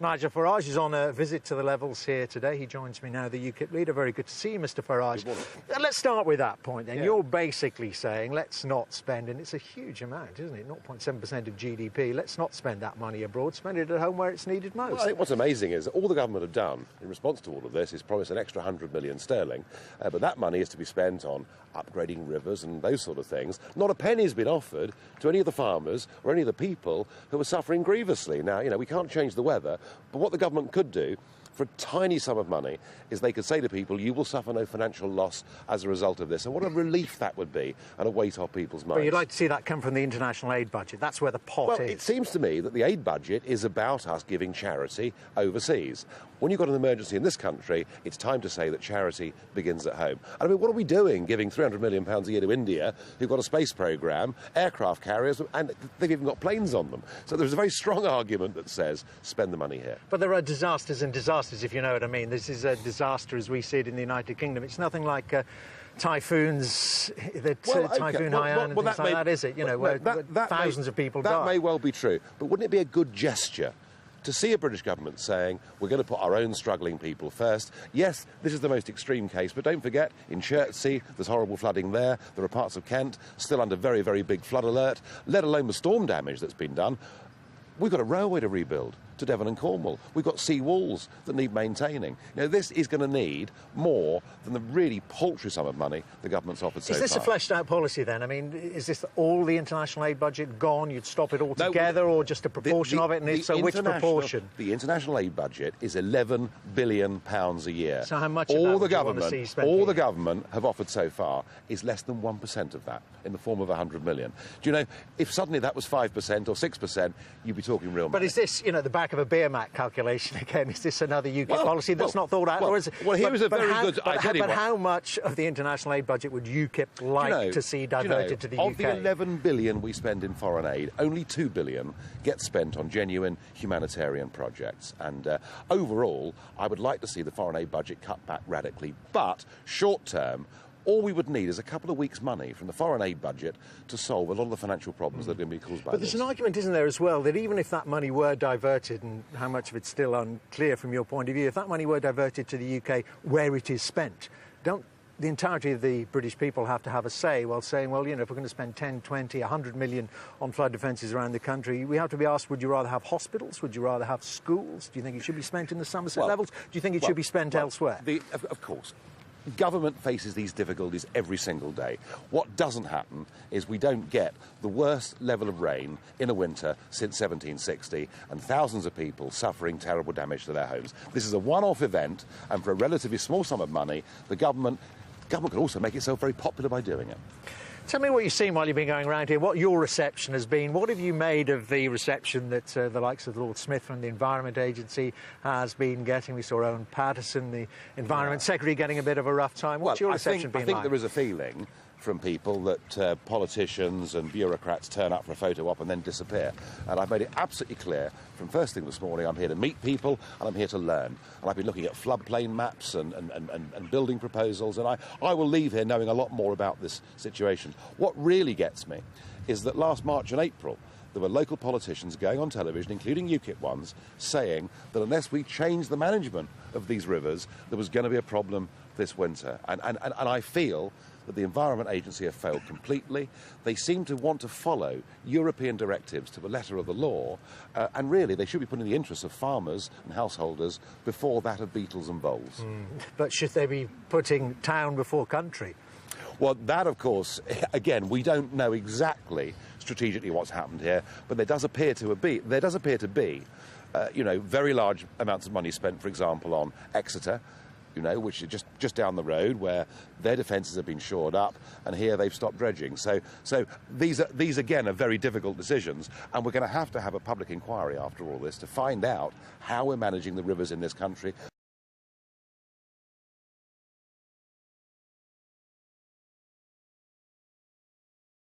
Nigel Farage is on a visit to the Levels here today. He joins me now, the UKIP leader. Very good to see you, Mr Farage. Good morning. Let's start with that point then. Yeah. You're basically saying let's not spend, and it's a huge amount, isn't it? 0.7% of GDP. Let's not spend that money abroad. Spend it at home where it's needed most. Well, I think what's amazing is all the government have done in response to all of this is promise an extra 100 million sterling, but that money is to be spent on upgrading rivers and those sort of things. Not a penny has been offered to any of the farmers or any of the people who are suffering grievously. Now, we can't change the weather, but what the government could do for a tiny sum of money is they could say to people, you will suffer no financial loss as a result of this. And what a relief that would be and a weight off people's minds. But you'd like to see that come from the international aid budget. That's where the pot is. It seems to me that the aid budget is about us giving charity overseas. When you've got an emergency in this country, it's time to say that charity begins at home. And I mean, what are we doing giving £300 million a year to India, who've got a space programme, aircraft carriers, and they've even got planes on them? So there's a very strong argument that says, spend the money here. But there are disasters and disasters, if you know what I mean. This is a disaster as we see it in the United Kingdom. It's nothing like typhoons, Typhoon Haiyan and things like that, is it? Where thousands of people die. That may well be true, but wouldn't it be a good gesture to see a British government saying, we're going to put our own struggling people first? Yes, this is the most extreme case, but don't forget, in Chertsey, there's horrible flooding there. There are parts of Kent still under very, very big flood alert, let alone the storm damage that's been done. We've got a railway to rebuild to Devon and Cornwall. We've got sea walls that need maintaining. This is going to need more than the really paltry sum of money the government's offered so far. Is this a fleshed-out policy, then? I mean, is this all the international aid budget gone? You'd stop it all together, or just a proportion of it? And if so, which proportion? The international aid budget is £11 billion a year. So how much of that would you want to see spent all here? the government have offered so far is less than 1% of that, in the form of 100 million. Do you know, if suddenly that was 5% or 6%, you'd be talking real money. But is this, the back of a beer mat calculation again? Is this another UKIP policy that's not thought out? Well, or is it, here is a very good... But how much of the international aid budget would UKIP like to see diverted to the UK? Of the 11 billion we spend in foreign aid, only 2 billion gets spent on genuine humanitarian projects. And overall, I would like to see the foreign aid budget cut back radically. But short term, all we would need is a couple of weeks' money from the foreign aid budget to solve a lot of the financial problems that are going to be caused by this. But there's an argument, isn't there, as well, that even if that money were diverted, and how much of it's still unclear from your point of view, if that money were diverted to the UK where it is spent, don't the entirety of the British people have to have a say while saying, well, if we're going to spend 10, 20, 100 million on flood defences around the country, we have to be asked, would you rather have hospitals? Would you rather have schools? Do you think it should be spent in the Somerset Levels? Do you think it should be spent elsewhere? Of course. Government faces these difficulties every single day. What doesn't happen is we don't get the worst level of rain in a winter since 1760 and thousands of people suffering terrible damage to their homes. This is a one-off event, and for a relatively small sum of money, the government can also make itself very popular by doing it. Tell me what you've seen while you've been going around here, what your reception has been. What have you made of the reception that the likes of Lord Smith from the Environment Agency has been getting? We saw Owen Patterson, the Environment Secretary, getting a bit of a rough time. What's your reception been like? I think there is a feeling from people that politicians and bureaucrats turn up for a photo op and then disappear. And I've made it absolutely clear from first thing this morning, I'm here to meet people and I'm here to learn. And I've been looking at floodplain maps and building proposals, and I will leave here knowing a lot more about this situation. What really gets me is that last March and April, there were local politicians going on television, including UKIP ones, saying that unless we change the management of these rivers, there was going to be a problem this winter. And I feel that the Environment Agency have failed completely. They seem to want to follow European directives to the letter of the law, and really they should be putting the interests of farmers and householders before that of beetles and voles. But should they be putting town before country? Well, that, of course, again, we don't know exactly strategically what's happened here, but there does appear to be very large amounts of money spent, for example, on Exeter, which is just down the road, where their defences have been shored up, and here they've stopped dredging. So these again are very difficult decisions, and we're going to have a public inquiry after all this to find out how we're managing the rivers in this country,